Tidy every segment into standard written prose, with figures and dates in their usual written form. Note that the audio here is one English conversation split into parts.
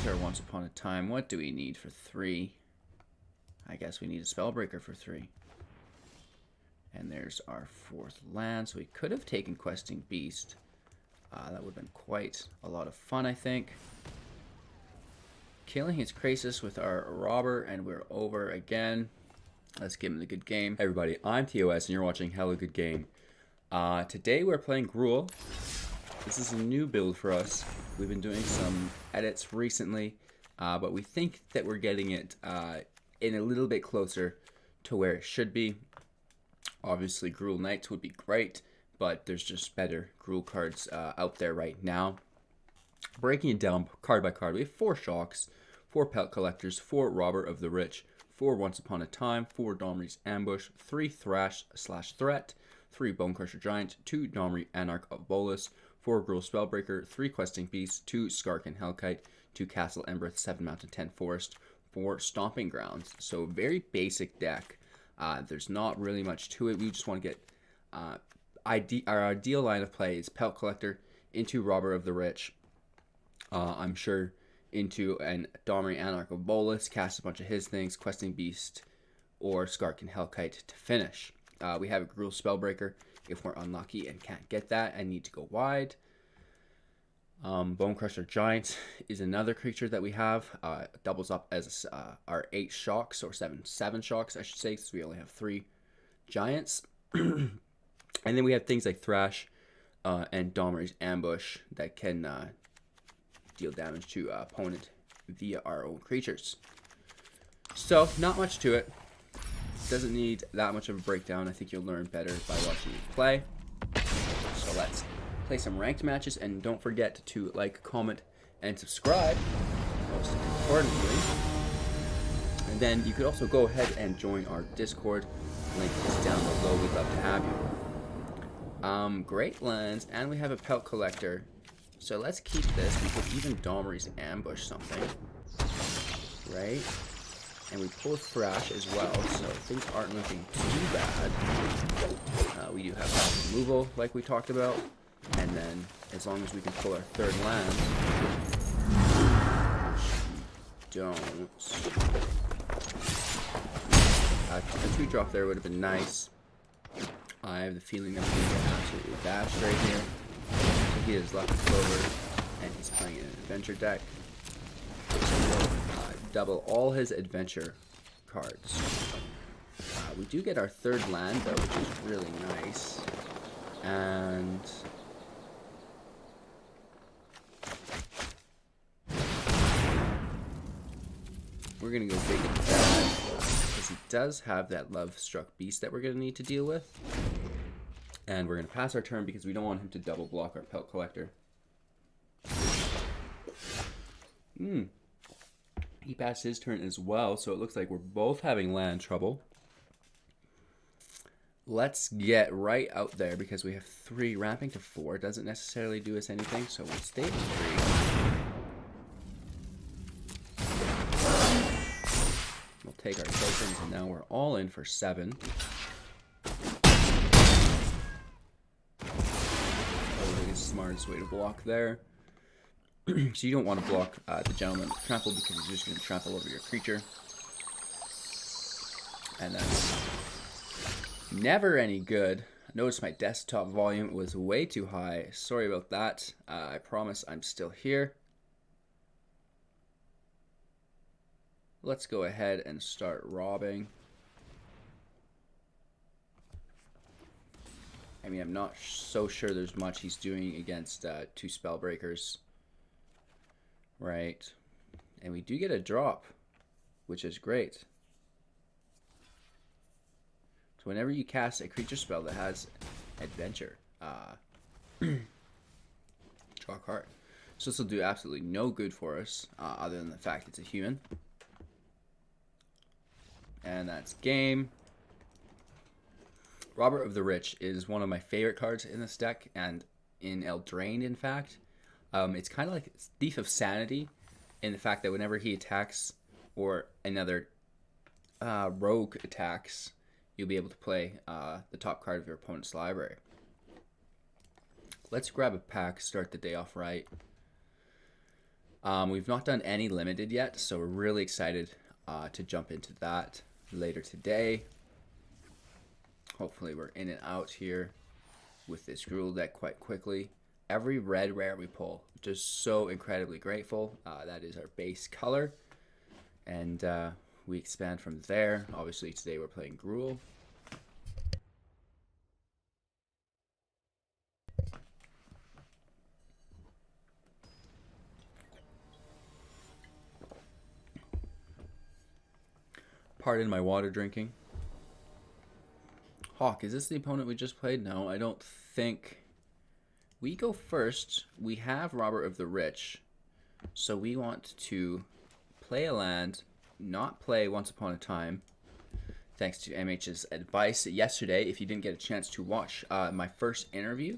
There's our Once Upon a Time. What do we need for 3? I guess we need a Spellbreaker for 3. And there's our 4th land. So we could have taken Questing Beast. That would have been quite a lot of fun, I think. Killing his Krasis with our Robber, and we're over again. Let's give him the good game. Hey everybody, I'm TOS, and you're watching Hello Good Game. Today we're playing Gruel. This is a new build for us. We've been doing some edits recently, but we think that we're getting it in a little bit closer to where it should be. Obviously, Gruel Knights would be great, but there's just better Gruel cards out there right now. Breaking it down card by card, we have 4 Shocks, 4 Pelt Collectors, 4 Robber of the Rich, 4 Once Upon a Time, 4 Domri's Ambush, 3 Thrash/Threat, 3 Bonecrusher Giant, 2 Domri Anarch of Bolas, 4 Gruel Spellbreaker, 3 Questing Beast, 2 Skark and Hellkite, 2 Castle Embereth, 7 Mountain, 10 Forest, 4 Stomping Grounds. So very basic deck. There's not really much to it. We just want to get our ideal line of play is Pelt Collector into Robber of the Rich. I'm sure into an Domri Anarch of Bolas, cast a bunch of his things, Questing Beast, or Skark and Hellkite to finish. We have a Gruel Spellbreaker if we're unlucky and can't get that and need to go wide. Bonecrusher Giant is another creature that we have. Doubles up as our 8 Shocks, or 7 Shocks, I should say, since we only have 3 Giants. And then we have things like Thrash and Domri's Ambush that can deal damage to opponent via our own creatures. So, not much to it. Doesn't need that much of a breakdown. I think you'll learn better by watching me play. So let's play some ranked matches, and don't forget to like, comment, and subscribe, most importantly. And then you could also go ahead and join our Discord. Link is down below. We'd love to have you. Great lands, and we have a Pelt Collector. So let's keep this. We could even Domri's Ambush something, right? And we pull Thrash as well, so things aren't looking too bad. We do have that removal, like we talked about. And then, as long as we can pull our 3rd land, don't. A 2-drop there would have been nice. I have the feeling that we're going to get absolutely bashed right here. So he is Lucky Clover, and he's playing an adventure deck. Double all his adventure cards. We do get our 3rd land, though, which is really nice. And we're going to go big and bad, because he does have that Love-Struck Beast that we're going to need to deal with. And we're going to pass our turn because we don't want him to double block our Pelt Collector. He passed his turn as well, so it looks like we're both having land trouble. Let's get right out there because we have 3. Ramping to 4 doesn't necessarily do us anything, so we'll stay at 3. We'll take our tokens, and now we're all in for 7. Probably the smartest way to block there. So you don't want to block the Gentleman Trample because you're just going to trample over your creature. And that's never any good. Notice my desktop volume was way too high. Sorry about that. I promise I'm still here. Let's go ahead and start robbing. I mean, I'm not so sure there's much he's doing against 2 Spellbreakers. Right. And we do get a drop, which is great. So whenever you cast a creature spell that has adventure, draw a card. So this will do absolutely no good for us, other than the fact it's a human. And that's game. Robber of the Rich is one of my favorite cards in this deck, and in Eldraine, in fact. It's kind of like Thief of Sanity in the fact that whenever he attacks or another rogue attacks, you'll be able to play the top card of your opponent's library. Let's grab a pack, start the day off right. We've not done any limited yet, so we're really excited to jump into that later today. Hopefully we're in and out here with this Gruel deck quite quickly. Every red rare we pull, just so incredibly grateful. That is our base color, and we expand from there. Obviously today we're playing Gruel. Pardon my water drinking. Hawk, is this the opponent we just played? No, I don't think. We go first. We have Robert of the Rich. So we want to play a land, not play Once Upon a Time. Thanks to MH's advice yesterday. If you didn't get a chance to watch my first interview,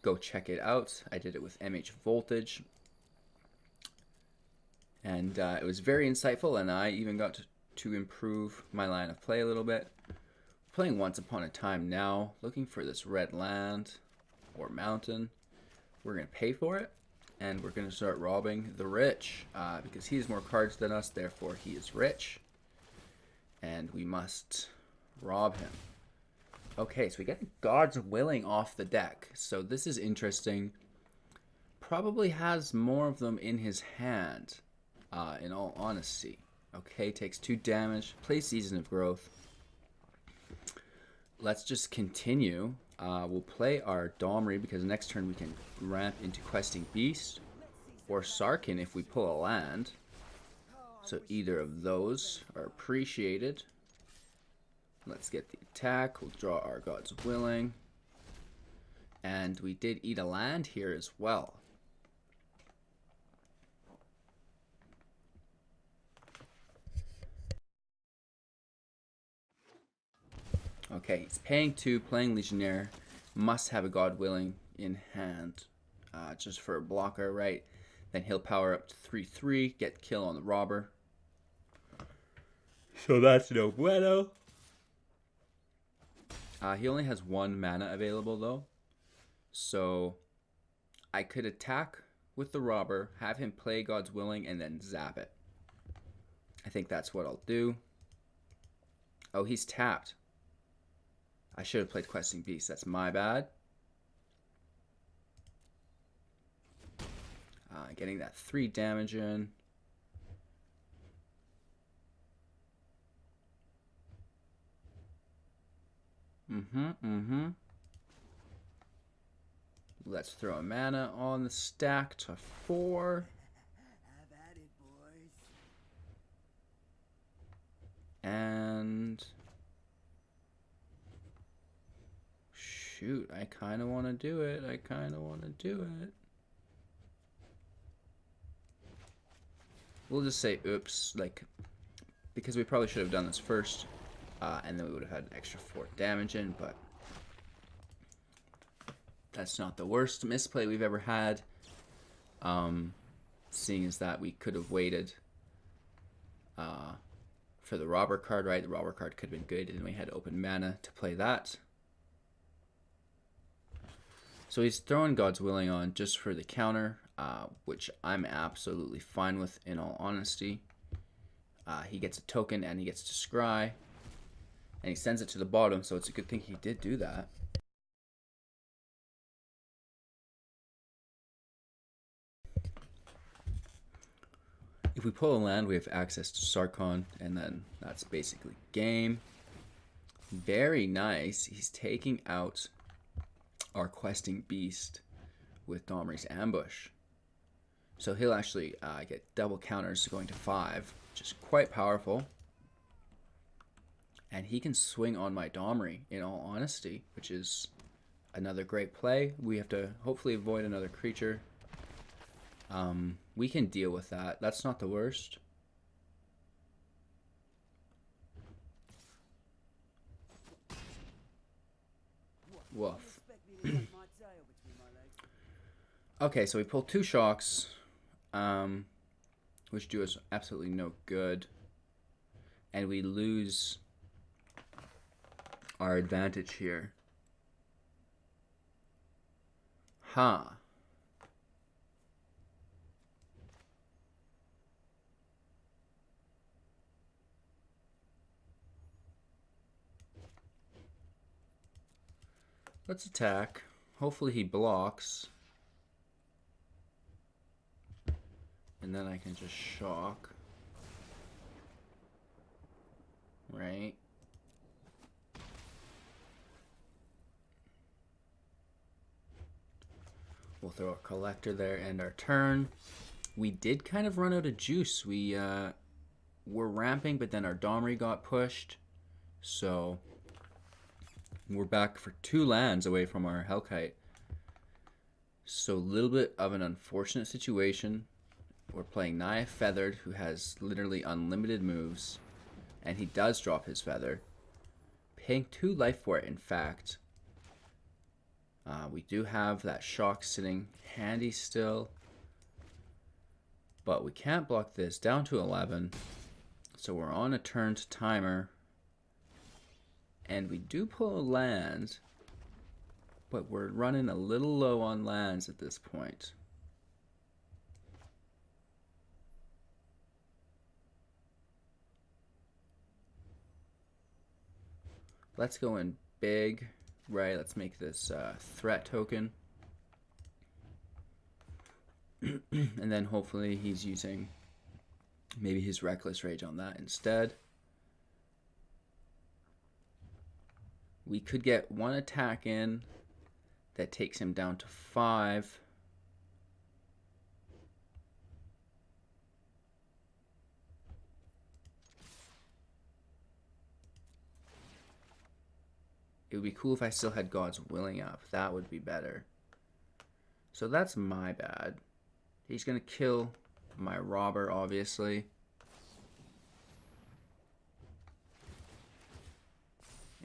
go check it out. I did it with MH Voltage. And it was very insightful, and I even got to improve my line of play a little bit. Playing Once Upon a Time now, looking for this red land or mountain. We're going to pay for it, and we're going to start robbing the rich because he has more cards than us, therefore he is rich, and we must rob him. Okay, so we get God's Willing off the deck, so this is interesting. Probably has more of them in his hand, in all honesty. Okay, takes 2 damage, plays Season of Growth. Let's just continue. We'll play our Domri because next turn we can ramp into Questing Beast or Sarkin if we pull a land. So either of those are appreciated. Let's get the attack. We'll draw our God's Willing. And we did eat a land here as well. Okay, he's paying 2, playing Legionnaire. Must have a God Willing in hand. Just for a blocker, right? Then he'll power up to 3/3, get kill on the robber. So that's no bueno. He only has 1 mana available though. So I could attack with the robber, have him play God's Willing, and then zap it. I think that's what I'll do. Oh, he's tapped. I should have played Questing Beast. That's my bad. Getting that 3 damage in. Let's throw a mana on the stack to 4. Have at it, boys. And shoot, I kind of want to do it. We'll just say oops, like, because we probably should have done this first, and then we would have had an extra 4 damage in, but that's not the worst misplay we've ever had, seeing as that we could have waited for the robber card, right? The robber card could have been good, and we had open mana to play that. So he's throwing God's Willing on just for the counter, which I'm absolutely fine with, in all honesty. He gets a token and he gets to scry, and he sends it to the bottom, so it's a good thing he did do that. If we pull a land, we have access to Sarkon, and then that's basically game. Very nice. He's taking out our Questing Beast with Domri's Ambush. So he'll actually get double counters going to 5, which is quite powerful. And he can swing on my Domri, in all honesty, which is another great play. We have to hopefully avoid another creature. We can deal with that. That's not the worst. Woof. Okay, so we pull 2 shocks, which do us absolutely no good. And we lose our advantage here. Huh. Let's attack. Hopefully he blocks. And then I can just shock. Right? We'll throw a collector there, end our turn. We did kind of run out of juice. We were ramping, but then our Domri got pushed. So we're back for 2 lands away from our Hellkite. So a little bit of an unfortunate situation. We're playing Naya Feathered, who has literally unlimited moves. And he does drop his Feather. Paying 2 life for it, in fact. We do have that shock sitting handy still. But we can't block this. Down to 11. So we're on a turned timer. And we do pull a land. But we're running a little low on lands at this point. Let's go in big. Right, let's make this threat token. And then hopefully he's using maybe his Reckless Rage on that instead. We could get 1 attack in that takes him down to 5. It would be cool if I still had God's Willing up. That would be better. So that's my bad. He's going to kill my robber, obviously.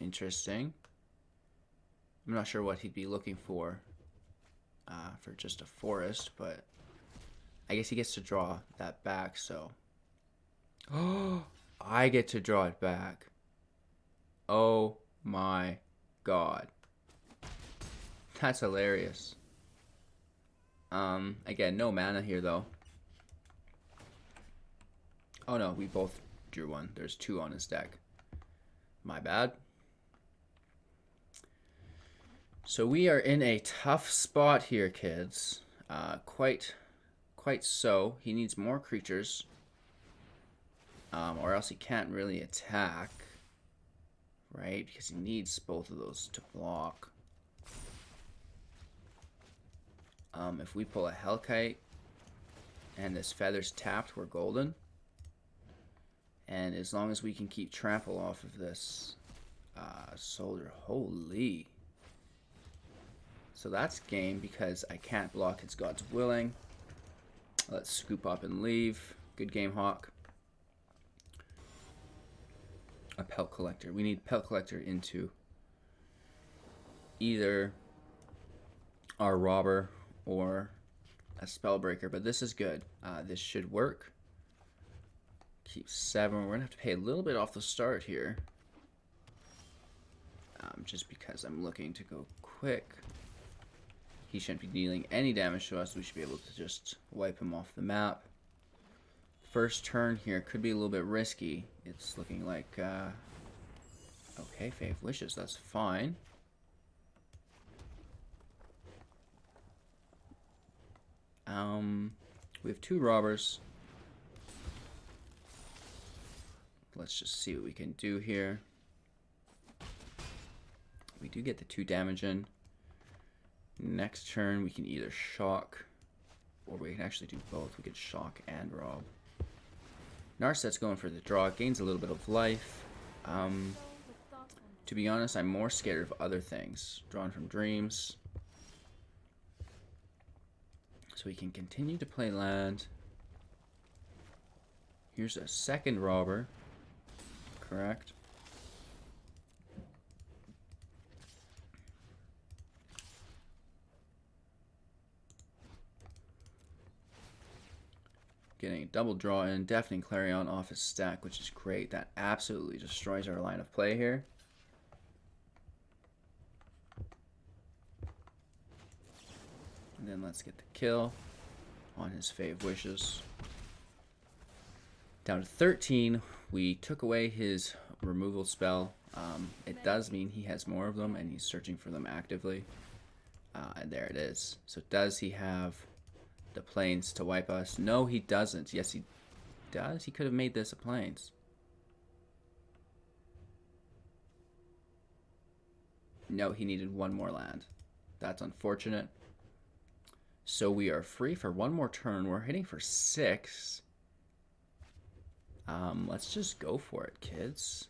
Interesting. I'm not sure what he'd be looking for just a forest, but I guess he gets to draw that back, so. Oh, I get to draw it back. Oh my God. That's hilarious. Again, no mana here though. Oh no, we both drew 1. There's 2 on his deck. My bad. So we are in a tough spot here, kids. Quite so. He needs more creatures. Or else he can't really attack. Right? Because he needs both of those to block. If we pull a Hellkite and this Feather's tapped, we're golden. And as long as we can keep trample off of this soldier, holy. So that's game because I can't block his God's Willing. Let's scoop up and leave. Good game, Hawk. A Pelt Collector. We need Pelt Collector into either our Robber or a Spellbreaker, but this is good. This should work. Keep 7. We're gonna have to pay a little bit off the start here, just because I'm looking to go quick. He shouldn't be dealing any damage to us. We should be able to just wipe him off the map. First turn here could be a little bit risky. It's looking like okay, Fave Wishes, that's fine. We have 2 robbers. Let's just see what we can do here. We do get the 2 damage in. Next turn we can either shock, or we can actually do both. We could shock and rob. Narset's going for the draw. Gains a little bit of life. To be honest, I'm more scared of other things. Drawn from Dreams. So we can continue to play land. Here's a second robber. Correct. Getting a double draw in, Deafening Clarion off his stack, which is great. That absolutely destroys our line of play here. And then let's get the kill on his Fave Wishes. Down to 13, we took away his removal spell. It does mean he has more of them and he's searching for them actively. And there it is. So does he have the plains to wipe us? No, he doesn't. Yes, he does. He could have made this a plains. No, he needed one more land. That's unfortunate. So we are free for one more turn. We're hitting for 6. Let's just go for it, kids.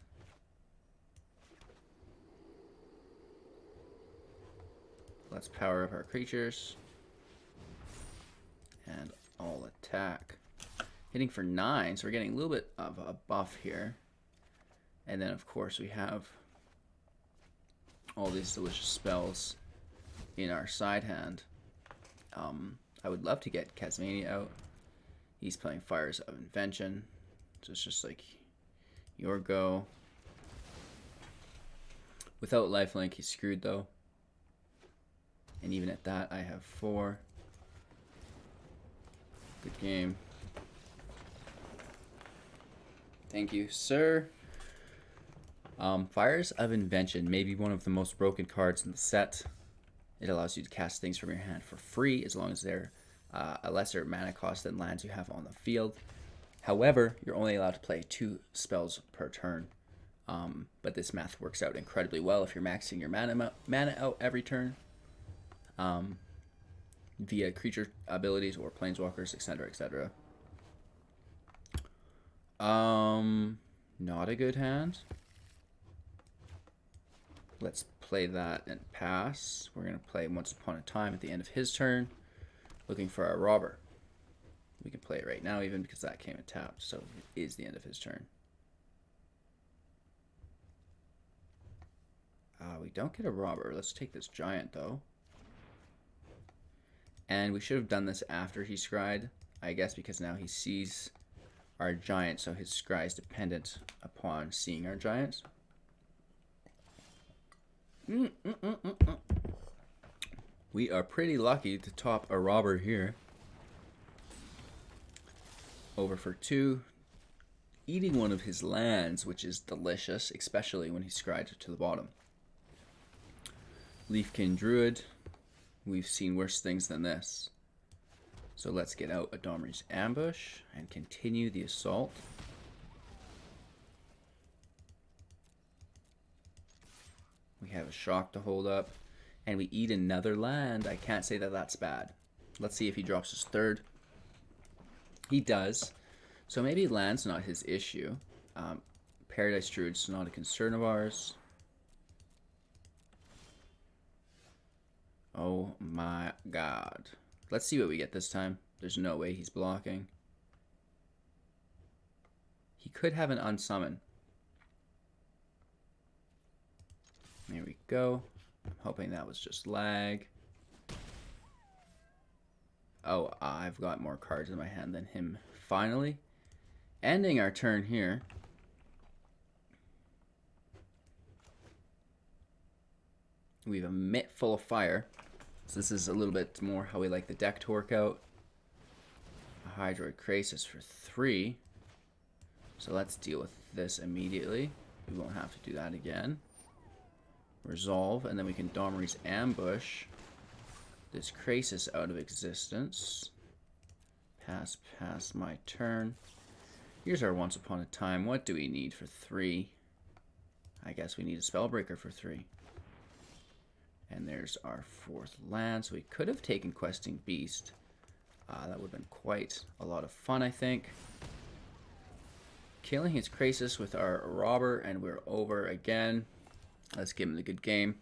Let's power up our creatures. And all attack. Hitting for 9, so we're getting a little bit of a buff here. And then, of course, we have all these delicious spells in our side hand. I would love to get Casmania out. He's playing Fires of Invention. So it's just like your go. Without lifelink, he's screwed though. And even at that, I have 4. Good game. Thank you, sir. Fires of Invention may be one of the most broken cards in the set. It allows you to cast things from your hand for free as long as they're a lesser mana cost than lands you have on the field. However, you're only allowed to play 2 spells per turn. But this math works out incredibly well if you're maxing your mana out every turn via creature abilities or planeswalkers, etc., etc. Not a good hand. Let's play that and pass. We're going to play Once Upon a Time at the end of his turn, looking for our robber. We can play it right now even because that came tapped, so it is the end of his turn. We don't get a robber. Let's take this giant though. And we should have done this after he scryed, I guess, because now he sees our giant, so his scry is dependent upon seeing our giant. We are pretty lucky to top a robber here. Over for 2. Eating one of his lands, which is delicious, especially when he's scryed to the bottom. Leafkin Druid. We've seen worse things than this. So let's get out a Domri's Ambush and continue the assault. We have a Shock to hold up. And we eat another land. I can't say that that's bad. Let's see if he drops his 3rd. He does. So maybe land's not his issue. Paradise Druid's not a concern of ours. Oh my god. Let's see what we get this time. There's no way he's blocking. He could have an unsummon. There we go. I'm hoping that was just lag. Oh, I've got more cards in my hand than him. Finally, ending our turn here. We have a Mitt full of fire. So this is a little bit more how we like the deck to work out. A Hydroid Krasis for 3. So let's deal with this immediately. We won't have to do that again. Resolve, and then we can Domri's Ambush this Krasis out of existence. Pass my turn. Here's our Once Upon a Time. What do we need for 3? I guess we need a Spellbreaker for 3. And there's our 4th land. So we could have taken Questing Beast. That would have been quite a lot of fun, I think. Killing his Krasis with our Robber, and we're over again. Let's give him the good game.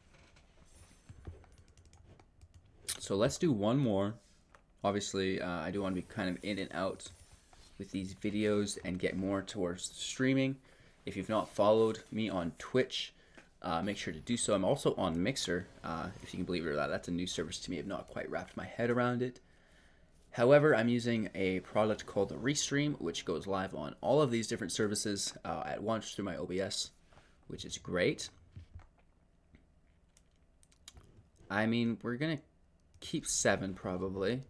So let's do one more. Obviously, I do want to be kind of in and out with these videos and get more towards streaming. If you've not followed me on Twitch, make sure to do so. I'm also on Mixer, if you can believe it or not. That's a new service to me. I've not quite wrapped my head around it. However, I'm using a product called Restream, which goes live on all of these different services at once through my OBS, which is great. I mean, we're going to keep 7 probably.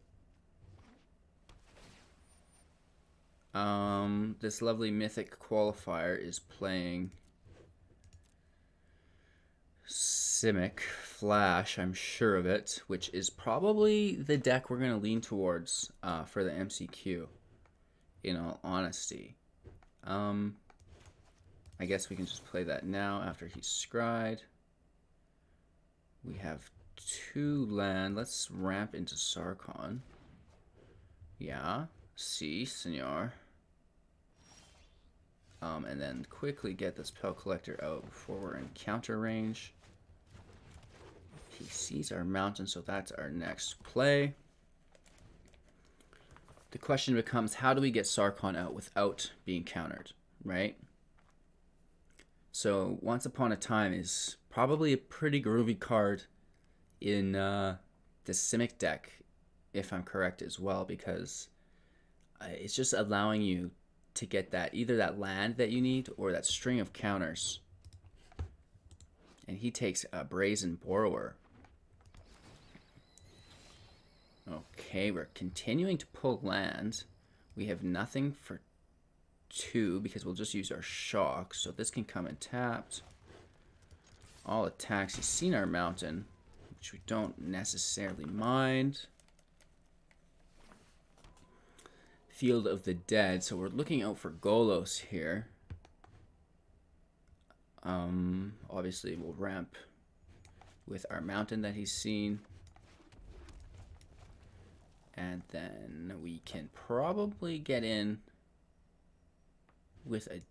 This lovely Mythic Qualifier is playing Simic Flash, I'm sure of it, which is probably the deck we're going to lean towards for the MCQ, in all honesty. I guess we can just play that now after he's scryed. We have 2 land. Let's ramp into Sarkhan. Yeah, si, senor. And then quickly get this Pel Collector out before we're in counter range. He sees our mountain, so that's our next play. The question becomes, how do we get Sarkhan out without being countered, right? So Once Upon a Time is probably a pretty groovy card in the Simic deck, if I'm correct as well, because it's just allowing you to get that either that land that you need or that string of counters. And he takes a Brazen Borrower. Okay, we're continuing to pull land. We have nothing for 2 because we'll just use our shock. So this can come in tapped. All attacks. He's seen our mountain, which we don't necessarily mind. Field of the Dead. So we're looking out for Golos here. Obviously, we'll ramp with our mountain that he's seen. And then we can probably get in with a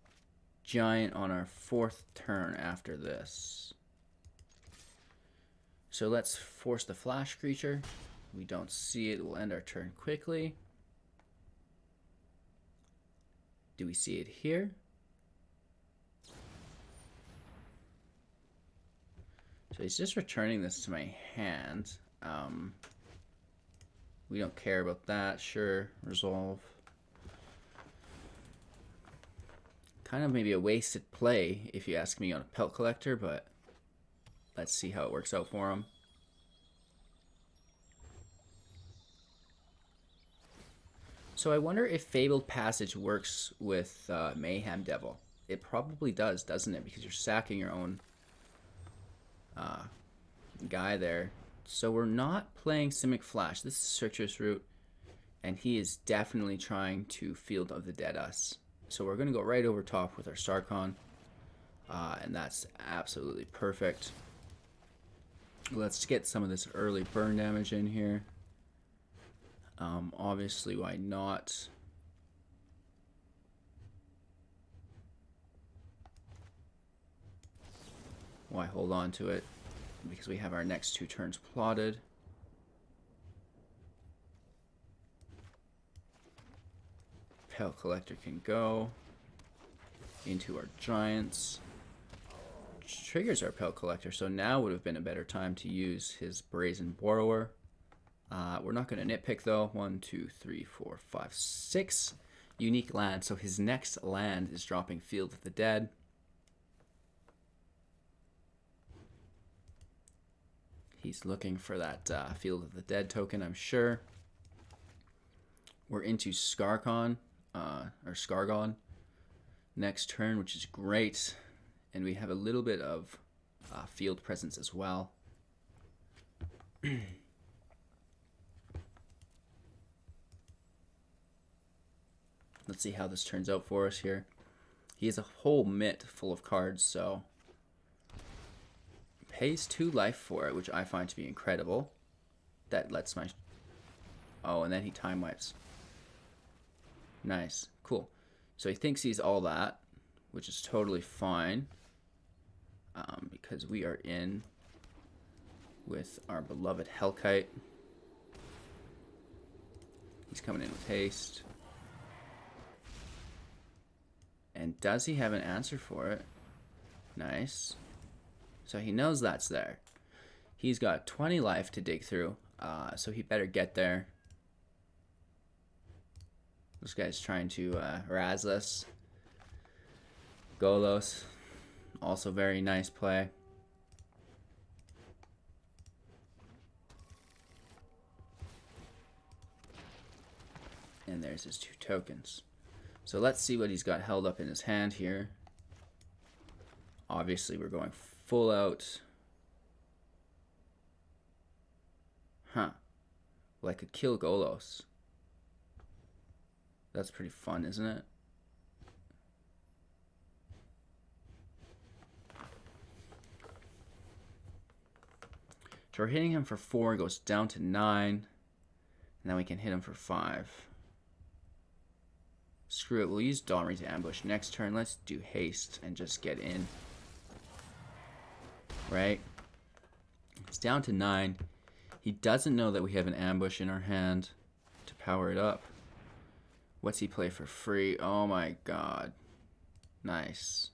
giant on our 4th turn after this. So let's force the flash creature. We don't see it. We'll end our turn quickly. Do we see it here? So he's just returning this to my hand. We don't care about that. Sure, resolve. Kind of maybe a wasted play, if you ask me, on a Pelt Collector, but let's see how it works out for him. So I wonder if Fabled Passage works with Mayhem Devil. It probably does, doesn't it? Because you're sacking your own guy there. So we're not playing Simic Flash. This is Citrus Root, and he is definitely trying to Field of the Dead us. So we're going to go right over top with our Sarkhan, and that's absolutely perfect. Let's get some of this early burn damage in here. Obviously, why not? Why hold on to it? Because we have our next 2 turns plotted. Pel Collector can go into our giants. Triggers our Pel Collector, so now would have been a better time to use his Brazen Borrower. We're not going to nitpick though. 1, 2, 3, 4, 5, 6 unique lands. So his next land is dropping Field of the Dead. He's looking for that Field of the Dead token, I'm sure. We're into Skargon, or Skargon next turn, which is great. And we have a little bit of field presence as well. Let's see how this turns out for us here. He has a whole mitt full of cards, so pays 2 life for it, which I find to be incredible. That lets my... Oh, and then he time wipes. Nice. Cool. So he thinks he's all that, which is totally fine. Because we are in with our beloved Hellkite. He's coming in with haste. And does he have an answer for it? Nice. So he knows that's there. He's got 20 life to dig through, so he better get there. This guy's trying to razz us. Golos, also very nice play. And there's his 2 tokens. So let's see what he's got held up in his hand here. Obviously, we're going full out Huh. Well, I could kill Golos. That's pretty fun, isn't it? So we're hitting him for 4, goes down to 9. And then we can hit him for 5. Screw it, we'll use Dawnry to ambush next turn. Let's do haste and just get in. Right? It's down to 9. He doesn't know that we have an ambush in our hand to power it up. What's he play for free? Oh my god. Nice.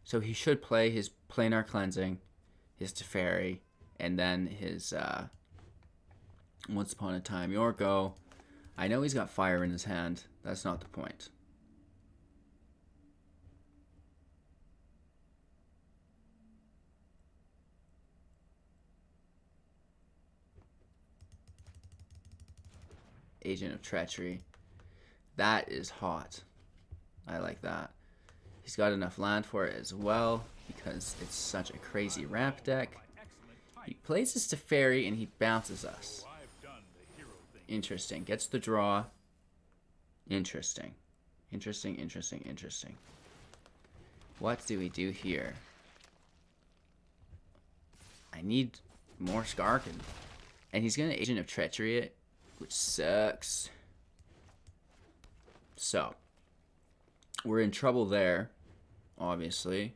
So he should play his Planar Cleansing, his Teferi, and then his Once Upon a Time Yorko. I know he's got fire in his hand. That's not the point. Agent of Treachery. That is hot. I like that. He's got enough land for it as well because it's such a crazy ramp deck. He plays his Teferi and he bounces us. Interesting. Gets the draw. Interesting. Interesting, interesting, interesting. What do we do here? I need more Skarkin. And he's going to Agent of Treachery it, which sucks. So, we're in trouble there, obviously.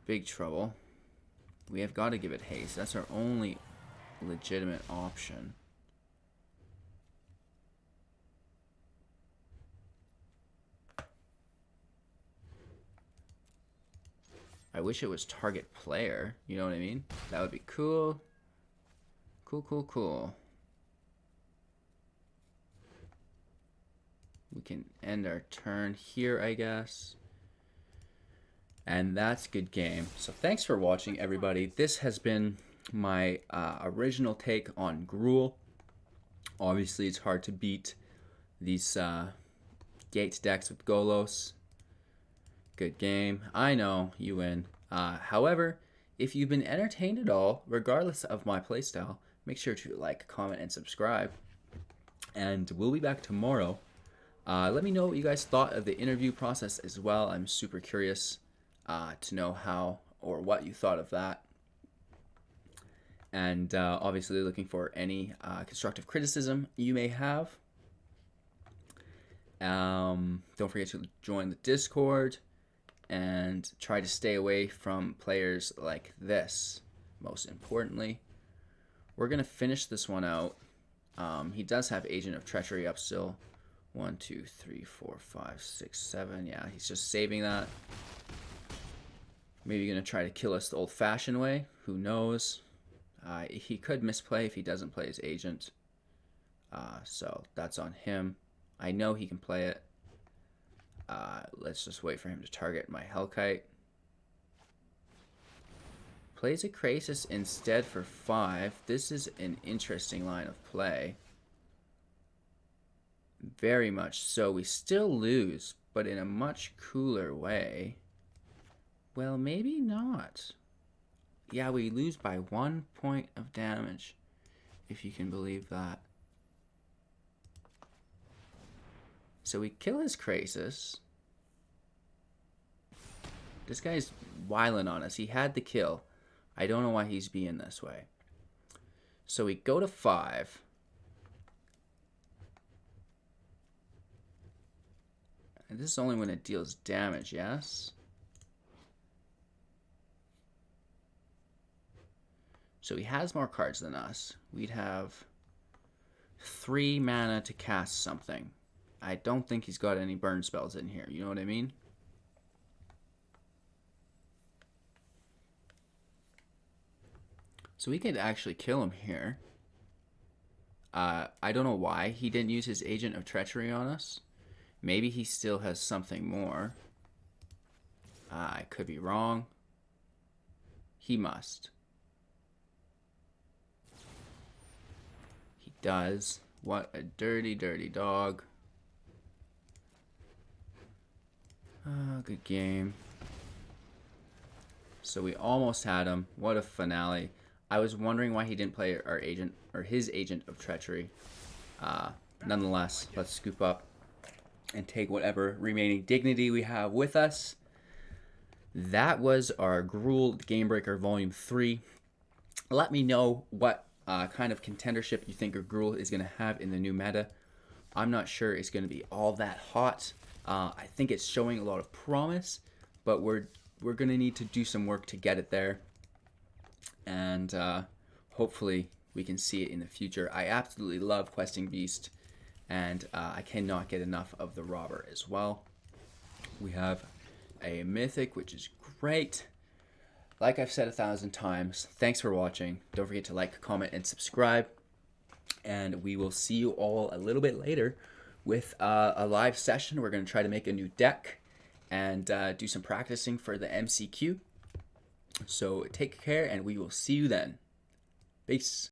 Big trouble. We have got to give it haste. That's our only legitimate option. I wish it was target player. You know what I mean? That would be cool. Cool, cool, cool. We can end our turn here, I guess. And that's good game. So thanks for watching, everybody. This has been my original take on Gruul. Obviously, it's hard to beat these Gate decks with Golos. Good game. I know, you win. However, if you've been entertained at all, regardless of my playstyle, make sure to like, comment, and subscribe. And we'll be back tomorrow. Let me know what you guys thought of the interview process as well. I'm super curious to know how or what you thought of that. And obviously looking for any constructive criticism you may have. Don't forget to join the Discord and try to stay away from players like this, most importantly. We're going to finish this one out. He does have Agent of Treachery up still. 1, 2, 3, 4, 5, 6, 7. Yeah, he's just saving that. Maybe going to try to kill us the old-fashioned way. Who knows? He could misplay if he doesn't play his agent. So that's on him. I know he can play it. Let's just wait for him to target my Hellkite. Plays a Krasis instead for 5. This is an interesting line of play. Very much so. We still lose, but in a much cooler way. Well, maybe not. Yeah, we lose by 1 point of damage, if you can believe that. So we kill his Krasis. This guy's wiling on us. He had the kill. I don't know why he's being this way. So we go to 5. And this is only when it deals damage, yes? So he has more cards than us. We'd have 3 mana to cast something. I don't think he's got any burn spells in here. You know what I mean? So we could actually kill him here. I don't know why he didn't use his Agent of Treachery on us. Maybe he still has something more. I could be wrong. He must. He does. What a dirty, dirty dog. Good game. So we almost had him. What a finale. I was wondering why he didn't play our agent, or his agent of treachery. Nonetheless, let's scoop up and take whatever remaining dignity we have with us. That was our Gruel Game Breaker Volume 3. Let me know what kind of contendership you think Gruel is going to have in the new meta. I'm not sure it's going to be all that hot. I think it's showing a lot of promise, but we're going to need to do some work to get it there. And hopefully we can see it in the future. I absolutely love Questing Beast, and I cannot get enough of the Robber as well. We have a Mythic, which is great. Like I've said 1,000 times, thanks for watching. Don't forget to like, comment, and subscribe. And we will see you all a little bit later with a live session. We're going to try to make a new deck and do some practicing for the MCQ. So take care, and we will see you then. Peace.